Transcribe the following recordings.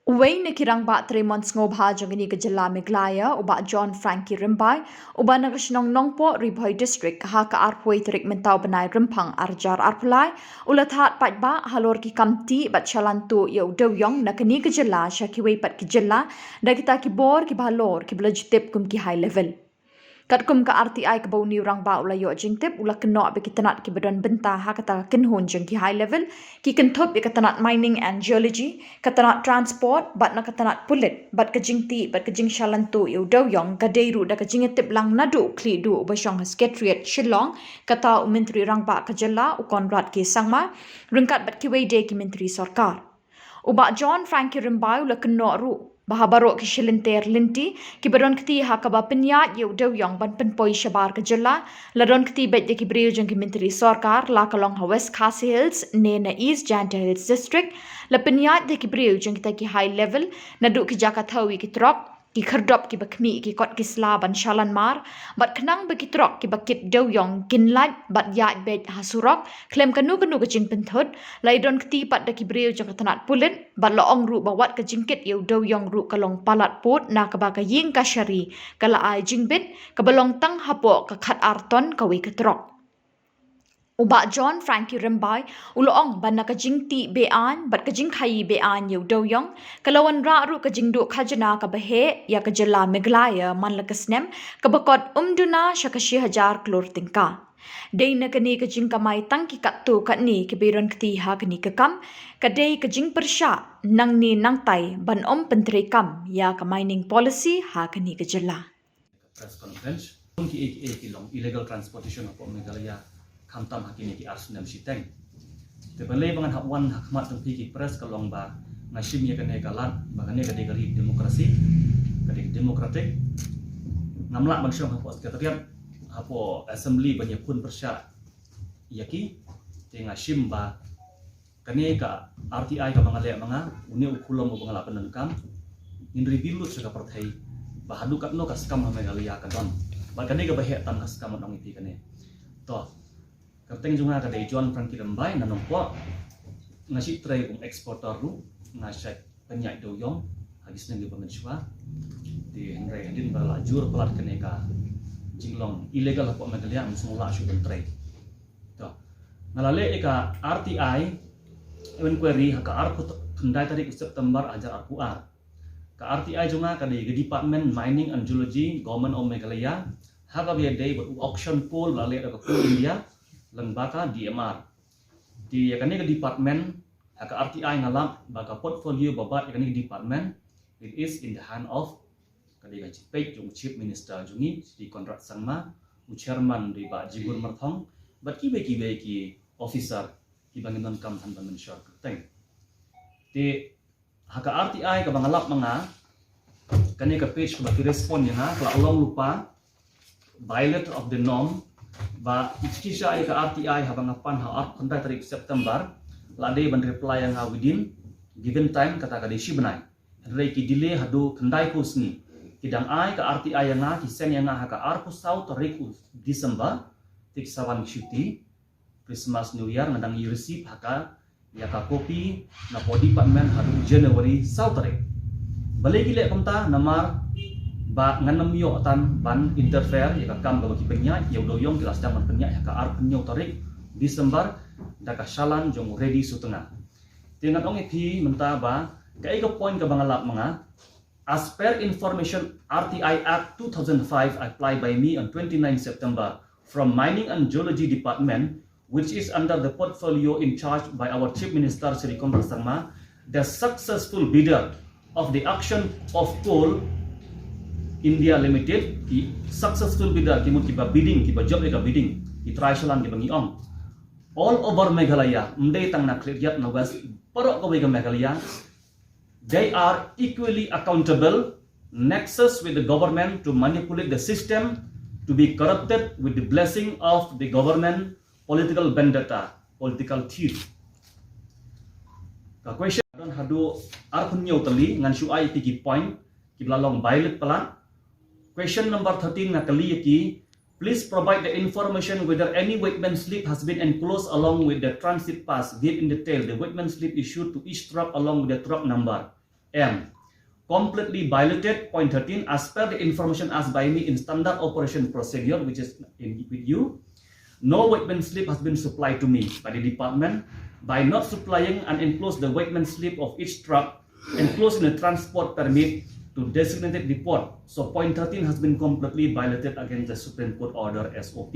Uway na kirang ba 3 months ngo bha jangini ka jala Meglaya uba John Frankie Rimbai uba nagasinong nongpo Ribhoy District ha ka arpoi terik mentau benai rempang arjar arpulai ulathat pat ba halor ki kamti bat chalantu yo doyong na kani ka jala shakiway pat ki jala da kita ki bor ki balor ki blajtip kum ki high level. Kat kum ka RTI ke bau ni orang ba ula yo jingtip ula kena be kitanat ki badan benta ha kata kinhun jeng ki high level ki kentop be kitanat mining and geology kitanat transport bat na kitanat pulit bat ka jingti bat ka jing shalantu yo do yong ka deiru da ka jingetip lang nadu kli du ba shong secretariat Shillong kata menteri rang ba ka jala u Konrad ki sangma ringkat bat ki wede ki menteri sarkar uba John Frankie Rimbai ula kena ru bahabarok ki shilinter linti ki baron kti ha ka ba penyat yo do yong ban penpoi shabar ka jala ladon kti bet de ki brio jeng ki menteri sarkar la kalong ha West Khasi Hills ne na East Janta Hills district la penyat de ki brio jeng kita ki high level na du ki jaka thawi ki trop ki khardop ki bakmi ki kot ki slaban shalan mar bat khnang be ki trok ki bakit do yong kinlat bat ya bet hasurok klem kanu ka jing penthot laidon kti pat da ki brio jeng tanat pulit bat loong ru bawat ka jingkit yo do yong ru kalong palat pot na ka ba ka ying ka shari kala ai jingbit ka balong tang hapo ka khat arton ka wi ka trok uba John Frankie Rimbai uloong ban ka jingti bean bat ka jing khai bean yo do yong kalawan ra ru ka jingdu khajana ka bahe ya ka jala Meglaya man la kasnem ka bakot umduna shakashi hajar klor tingka dei na kani ka jing kamai tangki kattu katni ke beron kti ha kani ka kam ka dei ka jing persha nang ni nang tai ban pentri kam ya ka mining policy ha kani ka jala press conference ki long illegal transportation of Meghalaya kamtam hakini ki arsenal siteng te balai bangan hakwan hakmat tengpi ki press kalong ba ngasim ya kene galat bagane kade gari demokrasi kade demokratik ngamla bangsyong hapo sekretariat hapo assembly banyak pun persya yaki te ngasim ba kane ka RTI ka bangale manga uni ukulom bangala penengkam in review suka perthai bahadu katno kaskam Meghalaya kadon bagane ka bahetan kaskam nang iti kane to Kapteng junga kadai John Frankie Rimbai na nompo ngasi tray kung exporter ru ngasai penyak doyong hagis nang pamenswa di Henry din bala jur pelat keneka jinglong illegal po Meghalaya semula syuben tray to nalale eka RTI inquiry haka arku kendai tarik September ajar aku ka RTI junga kadai department mining and geology government of Meghalaya haka biadai buat auction pool lale ka pool India Lengbaka DMR di yakani ke department haka RTI ngalap baka portfolio babat yakani ke department it is in the hand of kadai page jung chief minister jungi di kontrak sangma chairman di ba Jibur Marthong bat ki officer ki banginon kam than ban shor teng di haka RTI ka bangalap manga kani ke page ba ki respond yana kala long lupa violate of the norm ba ikisha ka RTI habang apan ha art kontak tarik September lade ban reply yang within given time kata ka desi benai rei ki delay hadu kendai kusni kidang ai ka RTI yang ki sen yang ha ka arku south tarik December tik sawan cuti Christmas New Year ngadang you receive haka ya ka copy na body department hadu January south tarik balik gile kamta namar ba nganam yo tan ban interfere ya kam ga bagi penyak ya doyong kelas daman penyak ya ka ar penyo tarik December da ka shalan jong ready sutengah tingat ong ipi menta ba ka iko point ka bangalap mga as per information RTI Act 2005 applied by me on 29 September from Mining and Geology Department which is under the portfolio in charge by our Chief Minister Sri Konrad Sangma the successful bidder of the auction of coal India Limited ki successful bidder ki mut ki ba bidding ki ba job ka bidding ki trisalan ki bangi ong all over Meghalaya mdei tang na clear na was parok ko ka Meghalaya they are equally accountable nexus with the government to manipulate the system to be corrupted with the blessing of the government political vendetta political thief ka question don hadu ar punyo tali ngan shu ai ki point ki blalong violet pelan Question number 13 nakali ki please provide the information whether any weighman slip has been enclosed along with the transit pass. Give in detail the weighman slip issued to each truck along with the truck number. M. Completely violated point 13 as per the information asked by me in standard operation procedure, which is with you. No weightman slip has been supplied to me by the department. By not supplying and enclose the weightman slip of each truck enclosed in a transport permit to designated depot. So point 13 has been completely violated against the Supreme Court order SOP.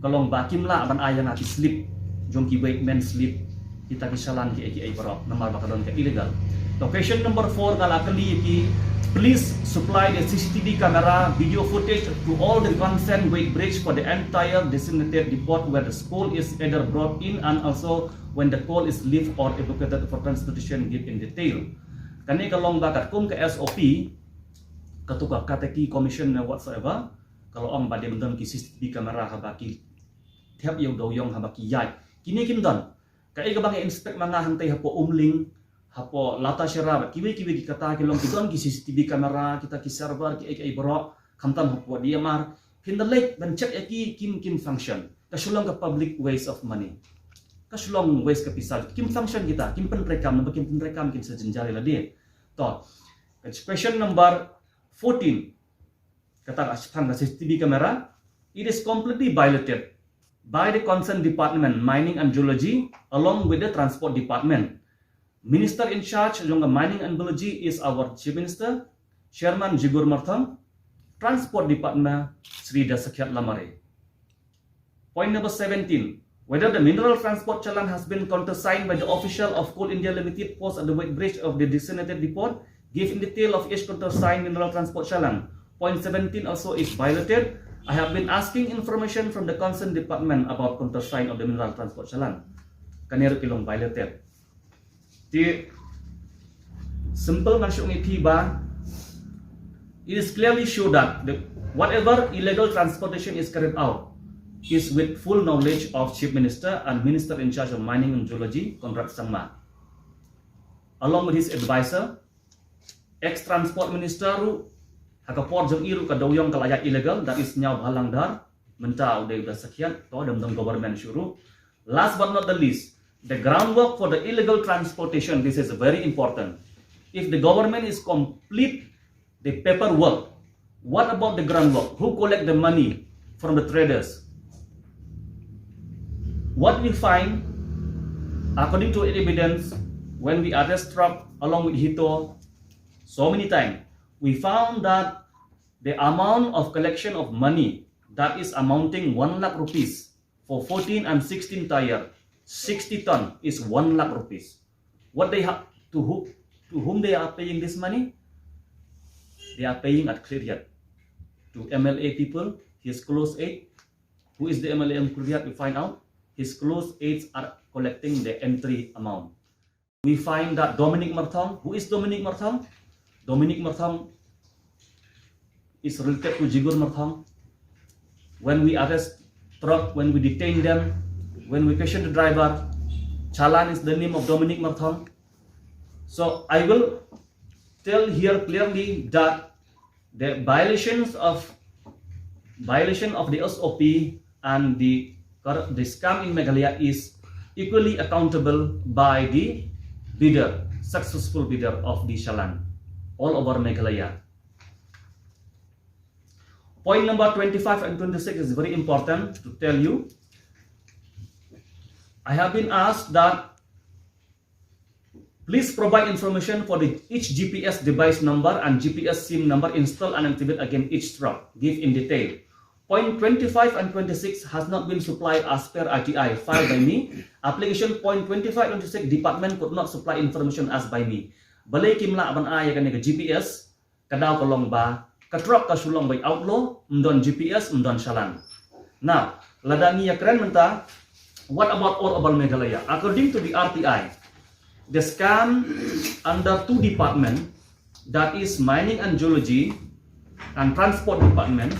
Kalong bakim la aban ayang ati slip, jong ki weightman slip, kita kisalan ki AKA barok, namar bakadon ka illegal. So question number 4 kalakali ki, please supply the CCTV camera video footage to all the concerned weight bridge for the entire designated depot where the coal is either brought in and also when the coal is lifted or evacuated for transportation, give in detail. Kani kalong bakat kum ke SOP katuka kateki commission whatsoever kalau ong bade mendon ki CCTV camera habaki tiap yung doyong habaki yai kini kimdon kai ka bang inspect mga hantay hapo umling hapo lata syarabat kiwi ki kata kilong kidon ki CCTV camera kita ki server ki ai bro kamtam hapo dia mar hindalek ben check ki kim function kasulong ka public waste of money kasulong waste ka pisal kim function kita kim penrekam na kim penrekam kin sejenjari la dia to question number 14 kata aspan ka CCTV camera it is completely violated by the concerned department mining and geology along with the transport department. Minister in charge of mining and geology is our Chief Minister, Chairman Jigur Martham, Transport Department Sri Dasakyat Lamare. Point number 17. Whether the mineral transport challan has been countersigned by the official of Coal India Limited post at the weight bridge of the designated depot, give in detail of each countersigned mineral transport challan. Point 17 also is violated. I have been asking information from the concerned department about countersign of the mineral transport challan. Kanero kilong violated. The simple masyong itiba, it is clearly shown that whatever illegal transportation is carried out is with full knowledge of Chief Minister and Minister in charge of Mining and Geology, Conrad Sangma, along with his advisor, ex-transport minister hakapor jeng iru kadoyong kalayak illegal, that is nyaw halang dar, menta udah sekian, to dem government syuruh. Last but not the least, the groundwork for the illegal transportation, this is very important. If the government is complete the paperwork, what about the groundwork? Who collect the money from the traders? What we find, according to evidence, when we arrest truck along with Hito, so many times, we found that the amount of collection of money that is amounting 1 lakh rupees for 14 and 16 tire, 60 ton is 1 lakh rupees. What they have to whom they are paying this money? They are paying at Clearyat to MLA people, his close aide. Who is the MLA in Clearyat? We find out his close aides are collecting the entry amount. We find that Dominic Marthong. Who is Dominic Marthong? Dominic Marthong is related to Jigur Marthong. When we arrest truck, when we detain them, when we question the driver, challan is the name of Dominic Marthong. So I will tell here clearly that the violation of the SOP and the scam in Meghalaya is equally accountable by the bidder, successful bidder of the challan all over Meghalaya. Point number 25 and 26 is very important to tell you. I have been asked that please provide information for each GPS device number and GPS SIM number installed and activate against each truck. Give in detail. Point 25 and 26 has not been supplied as per RTI filed by me. Application point 25 and 26 department could not supply information as by me. Balay kimla aban aya kan GPS kadaw kalong ba katrok kasulong by outlaw mdon GPS mdon challan. Now, ladani ya keren menta. What about all over Meghalaya? According to the RTI, the scam under two departments, that is mining and geology and transport department,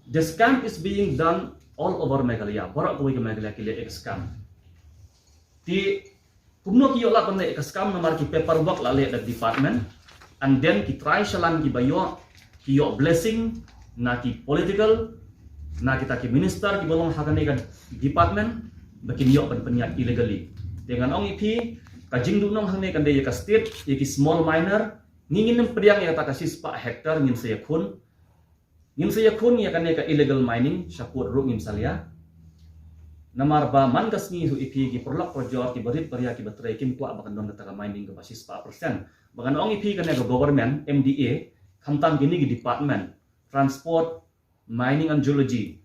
the scam is being done all over Meghalaya. Barak kuwi ke Meghalaya kile scam. Di kumno kiyo la pandai scam nomor ki paperwork la le department, and then ki try challan ki bayo kiyo blessing na ki political na kita ki minister ki bolong hakane kan department bakin yo pan penyak illegally dengan ong ipi Kajing dunong hang ne kan de ya ka state ya ki small minor ngingin nem priang ya ta ka sispa hektar ngin saya kun ya kan ne ka illegal mining syapur ru ngim salia namar ba man kasni hu ipi ki perlak projor ki berit peria ki batrai kim kwa bakan don kata mining ke basis 4%. Bakan ong ipi kan ne ka government MDA kamtam kini ki department transport mining and geology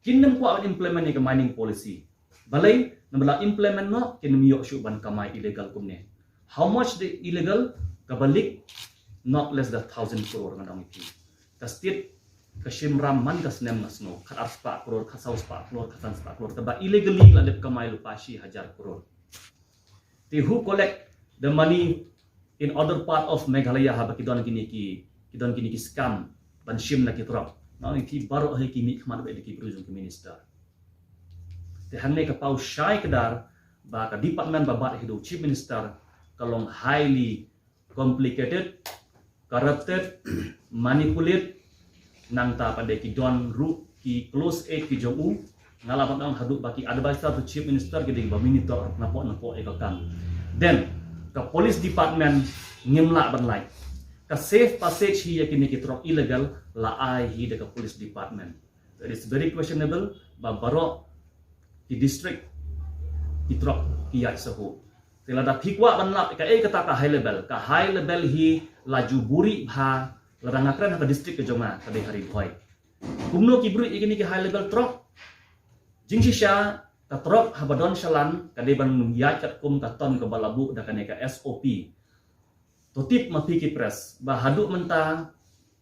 kinnem kwa implement ni ke mining policy balai nambala implement no kinnem yok shu ban kamai illegal kumne how much the illegal kabalik not less than 1,000 crore ngadang ipi ka state ka shimram man ka snem nasno khat arspa crore ka saus pa crore ka sans pa crore ba illegally ladep kamai lupashi 1,000 crore they who collect the money in other part of Meghalaya ha bakidon kini ki scam ban shim na kitrap na ki baro hai ki mi khmat be ki prujung ki minister te hanne ka pau shai kedar ba ka department ba bat hidu chief minister kalong highly complicated corrupted manipulate nang ta pada ki don ru ki close aid ki jomu ngalaban ang hadu baki advisor to chief minister ki ba monitor napo e ka kan then ka police department ngimla ban lai ka safe passage hi yakini kitrok illegal la ai hi de ka police department that is very questionable ba baro ki district kitrok ki yak sahu tela da phikwa banla ka e kata ka high level hi laju buri bha ladang akran ka district ke jonga ka de hari boy kumno ki buri ikini ki high level trok jingsi sha ka trok habadon shalan ka de ban yak kat kum ka ton ka balabu da ka ne ka SOP totip mapiki press bahadu menta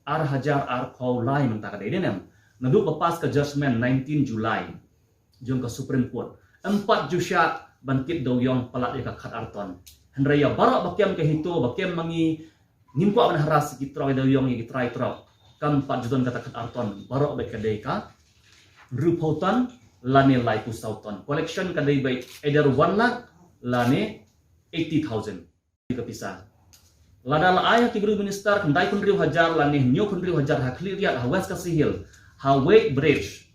ar hajar ar kau lai menta ka dede nem nadu lepas ke judgment 19 Julai jong ke Supreme Court 4 jusya bangkit do yong palat ka khat arton henraya barak bakiam ke hito bakiam mangi nimpo ban haras ki troy do yong ki try trop kam 4 juton kata khat arton barak be ka deka rupotan lane lai ku sauton collection ka dei by either 1 lakh lane 80,000 ka pisah lada la ayah ki guru minister kendai pun riu hajar lani nyo pun riu hajar ha clear ha west ka sihil ha weight bridge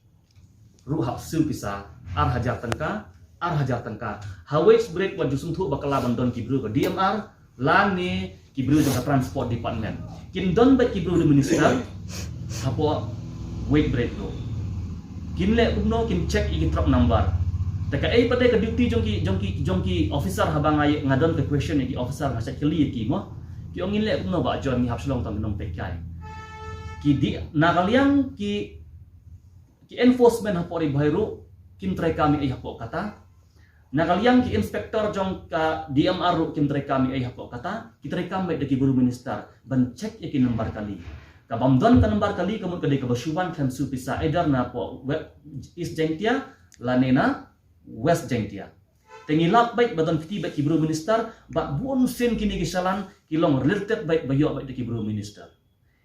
ru ha sil pisa ar hajar tangka ha weight bridge wa jusum thu bakala bandon ki guru ka DMR lani ki guru jang transport department kin don ba ki guru minister ha po weight bridge do kin le umno kin check i truck number taka ai pada ka duty jongki officer habang ay ngadon ke question ki officer ha check clear ki mo ki ongin le no ba jon ni hapslong tam nong pekai ki di nagaliang ki enforcement ha pori bhairu kim trai kami ai hapo kata nagaliang ki inspector jong ka DMR ru kim trai kami ai hapo kata ki trai kam de ki guru minister ban check ki number kali ka bamdon ka number kali kamun ka de ka basuban kan su pisa either na po East Jengtia lanena West Jengtia tengilap baik badan fiti baik ki guru minister ba buon sen kini kisalan kilong related baik bayo baik ki guru minister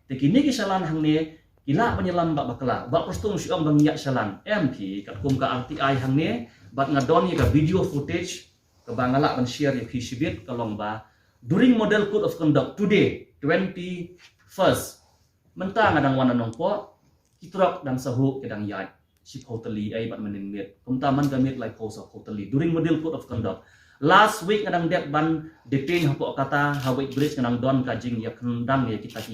te kini kisalan hangne kila penyelam ba bakla ba postung siom bangya salan MP kat kum ka RTI hangne bat ngadon ka video footage ka bangala ban share ya kisibit kalong ba during model code of conduct today 21st mentang ngadang wana nongpo kitrok dan sahu kedang yai si totally ay bat meningmit kumtaman gamit like post of totally during model code of conduct last week ngadang dek ban detain hapo kata hawait bridge ngadang don kajing ya kendang ya kita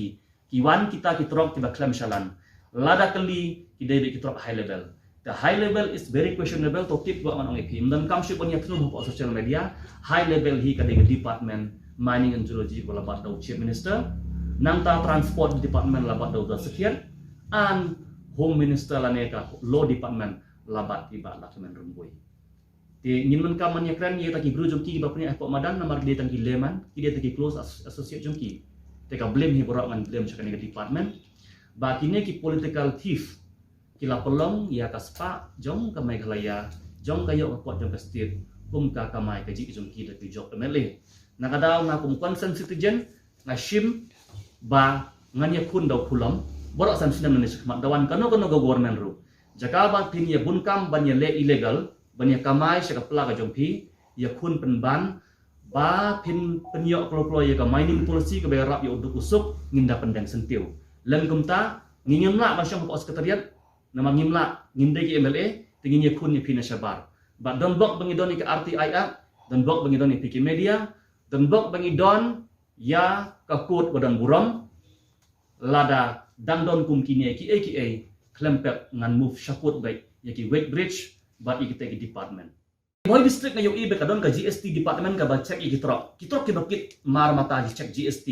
kiwan kita kitrok tiba claim shalan lada kali kidai kitrok high level the high level is very questionable to tip buat manong epim dan kam ship punya tunu hapo social media high level hi kadai department mining and geology wala bat daw chief minister nang ta transport department labat daw sekian and home minister laneka law department labat tiba lakemen rumbui ti ngin kam man yakran ye taki guru jongki ba punya apa madan namar dia tangki leman ki dia taki close associate jongki teka blame hi borak man blame sakane department ba kini ki political thief kila pelong ya kaspa jong ka Meghalaya jong kayo ka pot jong ka state kum ka kamai ka ji jongki da jok MLA nakadaw na kum concern citizen na shim ba nganya kun daw pulam borak san sinam ni khmat dawan kano government ru jaka ba pin ya bunkam ban ya le illegal ban ya kamai saka pla ka jongpi ya kun penban ba pin penyok klo ya ka mining policy ka berap ya untuk usuk nginda pendang sentiu lem kumta ngingimla ba syong pos sekretariat nama ngimla nginde ki MLA tingin ya kun ya pin syabar ba don bok bangidon ka RTI a dan bok bangi don PK media dan bok bangi don ya kakut badan buram lada dandon kum kini ki klempet ngan move syakut baik yaki weight bridge bat ikite ki department Boy district na yung ibe kadon ka GST department ka ba check ikitrok ki bakit mar mata ji check GST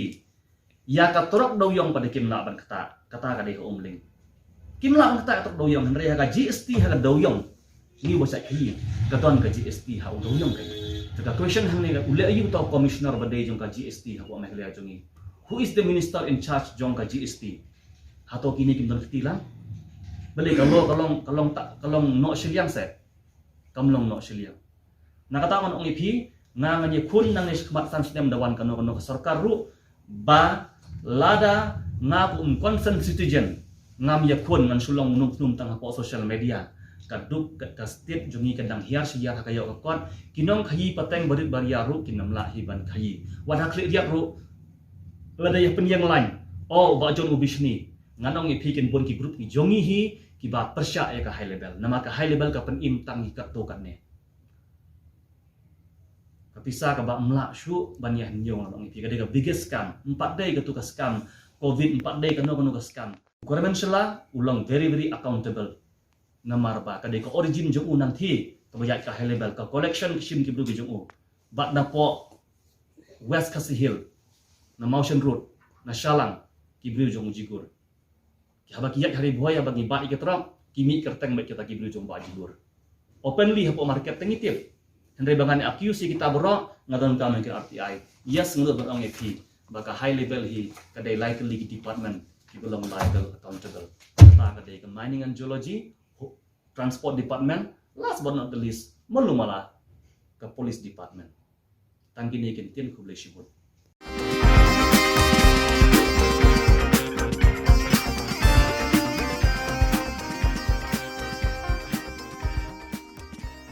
ya ka torok daw yung pada kimla ban kata ka dei umling kimla ban kata tok daw yung henry ka GST ha daw yung ni wasa ki kadon ka GST ha daw yung kay the question hang ni ule ayu to commissioner ba dei jong ka GST ha wa mai kaya jongi who is the minister in charge jong ka GST hato kini kim don ketilang balik kalong no silyang set kamlong no silyang nakatawan ong ipi nga nga kun nang niskhmat sistem dawan kano ka sarkar ru ba lada nga ku concerned citizen ngam yakun ngan sulong num tang po social media kaduk ka state jongi kadang hiar siya kayo ka kon kinong khayi pateng barit bariaru kinamla hiban khayi wada kli dia ru lada ya penyang lain oh ba jon ubisni nganong ipi kin bon ki group ki jongi hi ki ba persya ya ka high level nama ka high level ka penim tang ka to kan ne kapisa ka ba mla syu banyah nyong nang ipi ka biggest scam 4 day ka tu ka scam covid 4 day kano ka scam government sela ulang very accountable namar ba ka ka origin jong unang thi ka bayat ka high level ka collection sim ki bru jong u bat na po west kasi hill na mountain road na shalang ki bru jong jigur ki haba ki yak hari boya bagi ba iketrong kimi kerteng baik kita ki bru jong ba jigur openly hapo market tengitip Henry bangan accuse kita borok ngadon kami ke RTI. Yes ngadon orang EP. Baka high level hi kadai likely department ki belum liable accountable. Kata kadai ke mining and geology, transport department, last but not the least, melumala ke police department. Tangkini kentin ku boleh sebut.